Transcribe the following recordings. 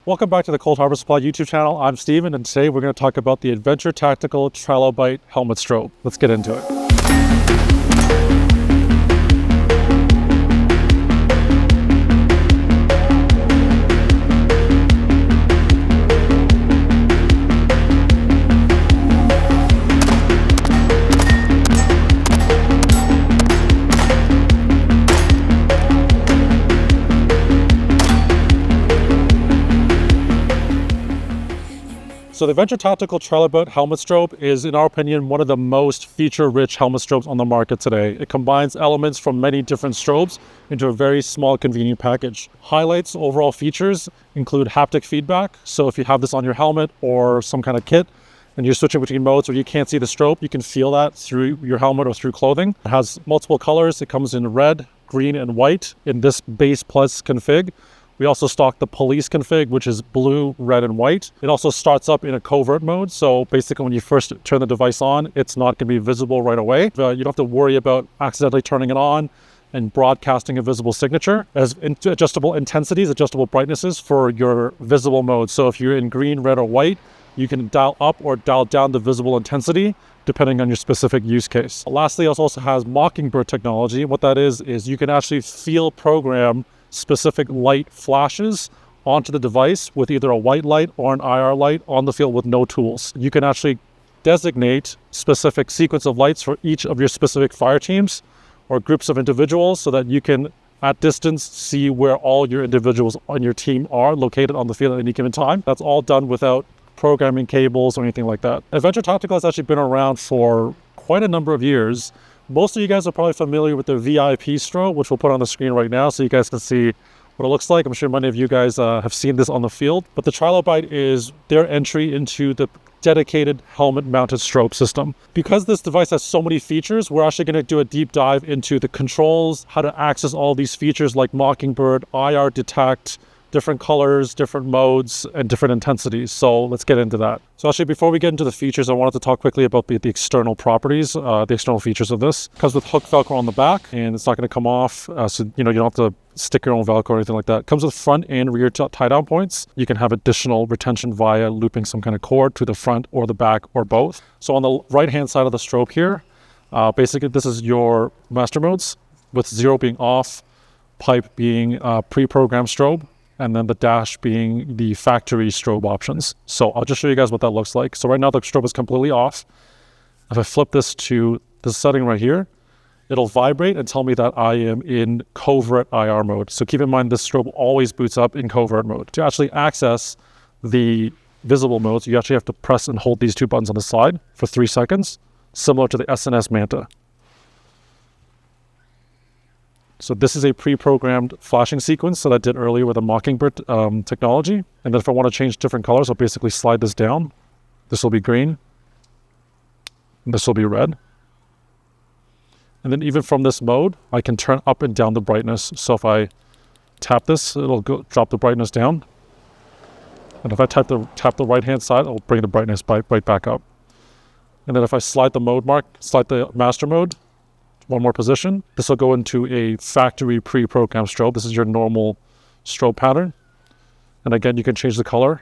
Welcome back to the Cold Harbor Supply YouTube channel. I'm Steven, and today we're going to talk about the Adventure Tactical Trilobyte helmet strobe. Let's get into it. So the Adventure Tactical Trilobyte helmet strobe is, in our opinion, one of the most feature-rich helmet strobes on the market today. It combines elements from many different strobes into a very small, convenient package. Highlights, overall features include haptic feedback. So if you have this on your helmet or some kind of kit and you're switching between modes or you can't see the strobe, you can feel that through your helmet or through clothing. It has multiple colors. It comes in red, green, and white in this base plus config. We also stock the police config, which is blue, red, and white. It also starts up in a covert mode. So basically when you first turn the device on, it's not going to be visible right away. You don't have to worry about accidentally turning it on and broadcasting a visible signature. As adjustable intensities, adjustable brightnesses for your visible mode. So if you're in green, red, or white, you can dial up or dial down the visible intensity depending on your specific use case. Lastly, it also has Mockingbird technology. What that is you can actually field program specific light flashes onto the device with either a white light or an IR light on the field with no tools. You can actually designate specific sequence of lights for each of your specific fire teams or groups of individuals so that you can at distance see where all your individuals on your team are located on the field at any given time. That's all done without programming cables or anything like that. Adventure Tactical has actually been around for quite a number of years. Most of you guys are probably familiar with the VIP strobe, which we'll put on the screen right now so you guys can see what it looks like. I'm sure many of you guys have seen this on the field, but the Trilobyte is their entry into the dedicated helmet-mounted strobe system. Because this device has so many features, we're actually going to do a deep dive into the controls, how to access all these features like Mockingbird, IR detect, different colors, different modes, and different intensities. So let's get into that. So actually, before we get into the features, I wanted to talk quickly about the external properties, the external features of this. It comes with hook Velcro on the back, and it's not going to come off. So, you don't have to stick your own Velcro or anything like that. It comes with front and rear tie-down points. You can have additional retention via looping some kind of cord to the front or the back or both. So on the right-hand side of the strobe here, basically this is your master modes, with 0 being off, pipe being pre-programmed strobe, and then the dash being the factory strobe options. So I'll just show you guys what that looks like. So right now the strobe is completely off. If I flip this to the setting right here, it'll vibrate and tell me that I am in covert IR mode. So keep in mind this strobe always boots up in covert mode. To actually access the visible modes, you actually have to press and hold these two buttons on the side for 3 seconds, similar to the SNS Manta. So this is a pre-programmed flashing sequence that I did earlier with a Mockingbird technology. And then if I want to change different colors, I'll basically slide this down. This will be green. And this will be red. And then even from this mode, I can turn up and down the brightness. So if I tap this, it'll drop the brightness down. And if I tap the right-hand side, it'll bring the brightness right back up. And then if I slide the master mode, one more position, this will go into a factory pre-programmed strobe. This is your normal strobe pattern. And again, you can change the color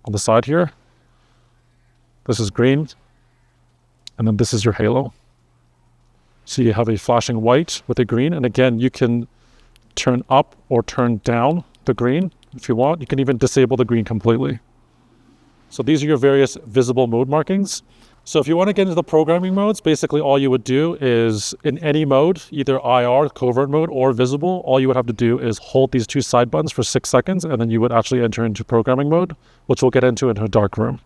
on the side here. This is green. And then this is your halo. So you have a flashing white with a green. And again, you can turn up or turn down the green if you want. You can even disable the green completely. So these are your various visible mode markings. So if you want to get into the programming modes, basically all you would do is in any mode, either IR, covert mode, or visible, all you would have to do is hold these two side buttons for 6 seconds, and then you would actually enter into programming mode, which we'll get into in a dark room.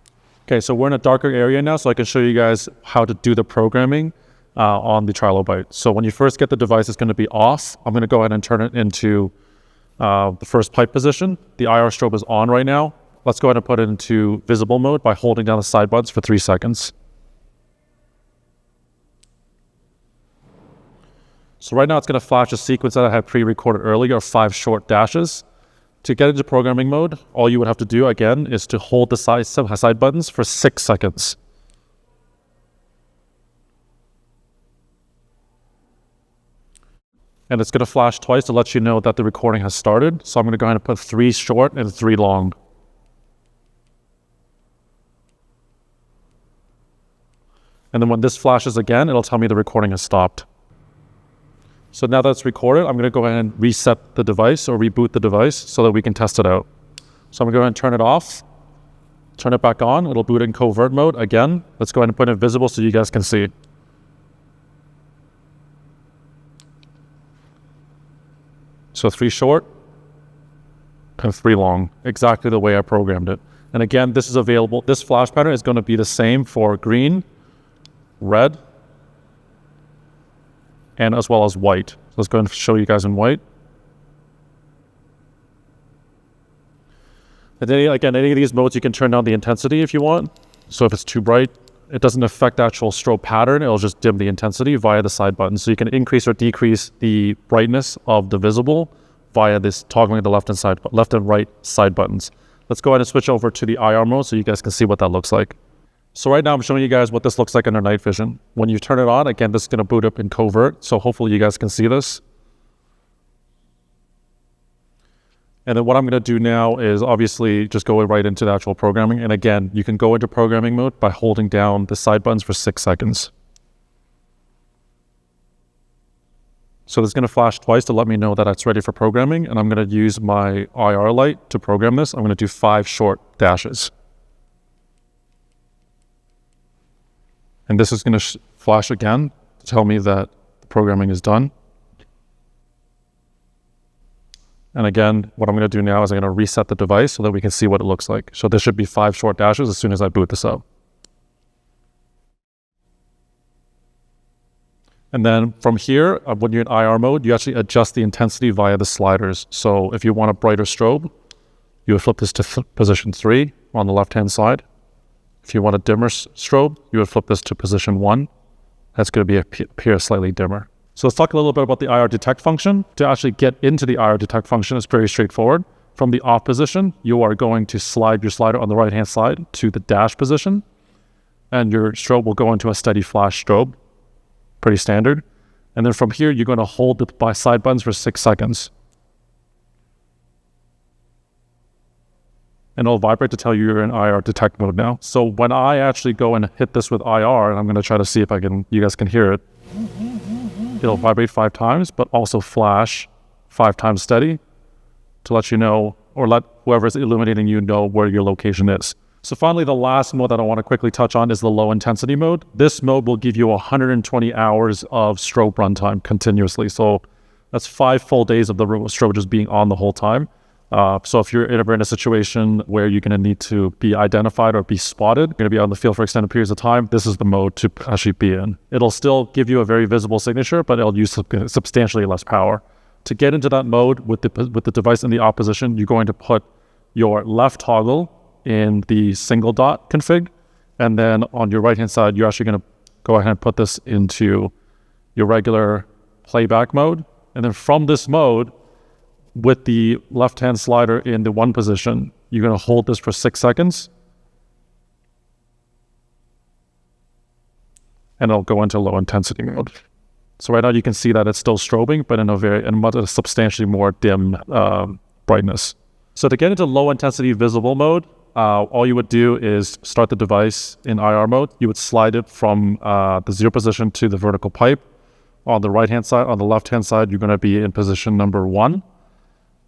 Okay, so we're in a darker area now, so I can show you guys how to do the programming on the Trilobyte. So when you first get the device, it's going to be off. I'm going to go ahead and turn it into the first pipe position. The IR strobe is on right now. Let's go ahead and put it into visible mode by holding down the side buttons for 3 seconds. So right now it's going to flash a sequence that I had pre-recorded earlier of 5 short dashes. To get into programming mode, all you would have to do again is to hold the side buttons for 6 seconds. And it's going to flash twice to let you know that the recording has started. So I'm going to go ahead and put 3 short and 3 long. And then when this flashes again, it'll tell me the recording has stopped. So now that it's recorded, I'm going to go ahead and reset the device or reboot the device so that we can test it out. So I'm going to go ahead and turn it off, turn it back on. It'll boot in covert mode again. Let's go ahead and put it visible so you guys can see. So 3 short and 3 long, exactly the way I programmed it. And again, this is available. This flash pattern is going to be the same for green, red, and as well as white. So let's go ahead and show you guys in white. And then again, any of these modes, you can turn down the intensity if you want. So if it's too bright, it doesn't affect the actual strobe pattern. It'll just dim the intensity via the side button. So you can increase or decrease the brightness of the visible via this toggling the left and right side buttons. Let's go ahead and switch over to the IR mode so you guys can see what that looks like. So right now I'm showing you guys what this looks like under night vision. When you turn it on, again, this is going to boot up in covert. So hopefully you guys can see this. And then what I'm going to do now is obviously just go right into the actual programming. And again, you can go into programming mode by holding down the side buttons for 6 seconds. So this is going to flash twice to let me know that it's ready for programming. And I'm going to use my IR light to program this. I'm going to do 5 short dashes. And this is going to flash again to tell me that the programming is done. And again, what I'm going to do now is I'm going to reset the device so that we can see what it looks like. So this should be 5 short dashes as soon as I boot this up. And then from here, when you're in IR mode, you actually adjust the intensity via the sliders. So if you want a brighter strobe, you would flip this to position 3 on the left-hand side. If you want a dimmer strobe, you would flip this to position 1. That's going to appear slightly dimmer. So let's talk a little bit about the IR detect function. To actually get into the IR detect function, it's very straightforward. From the off position, you are going to slide your slider on the right-hand side to the dash position, and your strobe will go into a steady flash strobe. Pretty standard. And then from here, you're going to hold the side buttons for 6 seconds. And it'll vibrate to tell you you're in IR detect mode now. So when I actually go and hit this with IR, and I'm going to try to see if you guys can hear it, it'll vibrate 5 times, but also flash 5 times steady to let you know, or let whoever's illuminating you know where your location is. So finally, the last mode that I want to quickly touch on is the low intensity mode. This mode will give you 120 hours of strobe runtime continuously. So that's 5 full days of the strobe just being on the whole time. So if you're ever in a situation where you're going to need to be identified or be spotted, you're going to be out in the field for extended periods of time, this is the mode to actually be in. It'll still give you a very visible signature, but it'll use substantially less power. To get into that mode with the device in the opposition, you're going to put your left toggle in the single dot config, and then on your right-hand side, you're actually going to go ahead and put this into your regular playback mode. And then from this mode, with the left-hand slider in the 1 position, you're going to hold this for 6 seconds. And it'll go into low intensity mode. So right now you can see that it's still strobing, but in a substantially more dim brightness. So to get into low intensity visible mode, all you would do is start the device in IR mode. You would slide it from the 0 position to the vertical pipe. On the right-hand side, on the left-hand side, you're going to be in position number 1.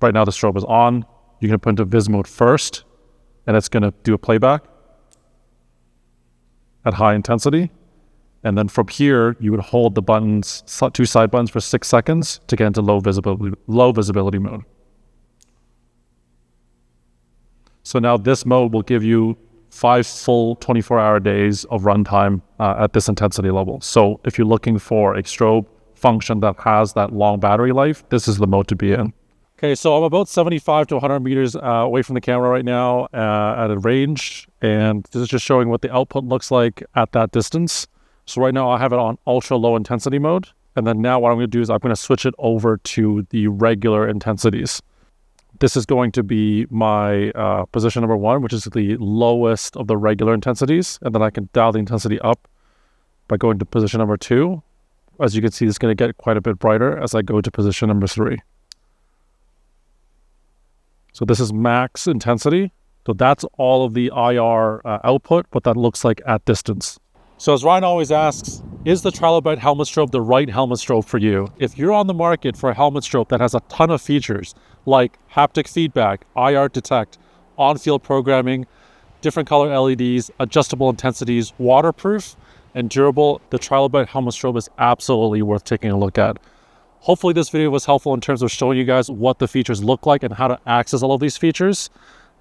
Right now the strobe is on. You're going to put into vis mode first, and it's going to do a playback at high intensity. And then from here, you would hold the buttons, 2 side buttons for 6 seconds to get into low visibility mode. So now this mode will give you 5 full 24-hour days of runtime at this intensity level. So if you're looking for a strobe function that has that long battery life, this is the mode to be in. Okay, so I'm about 75 to 100 meters away from the camera right now at a range, and this is just showing what the output looks like at that distance. So right now I have it on ultra low intensity mode, and then now what I'm going to do is I'm going to switch it over to the regular intensities. This is going to be my position number 1, which is the lowest of the regular intensities, and then I can dial the intensity up by going to position number 2. As you can see, it's going to get quite a bit brighter as I go to position number 3. So this is max intensity. So that's all of the IR output, what that looks like at distance. So as Ryan always asks, is the Trilobyte helmet strobe the right helmet strobe for you? If you're on the market for a helmet strobe that has a ton of features like haptic feedback, IR detect, on-field programming, different color LEDs, adjustable intensities, waterproof, and durable, the Trilobyte helmet strobe is absolutely worth taking a look at. Hopefully this video was helpful in terms of showing you guys what the features look like and how to access all of these features.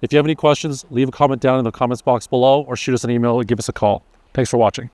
If you have any questions, leave a comment down in the comments box below or shoot us an email or give us a call. Thanks for watching.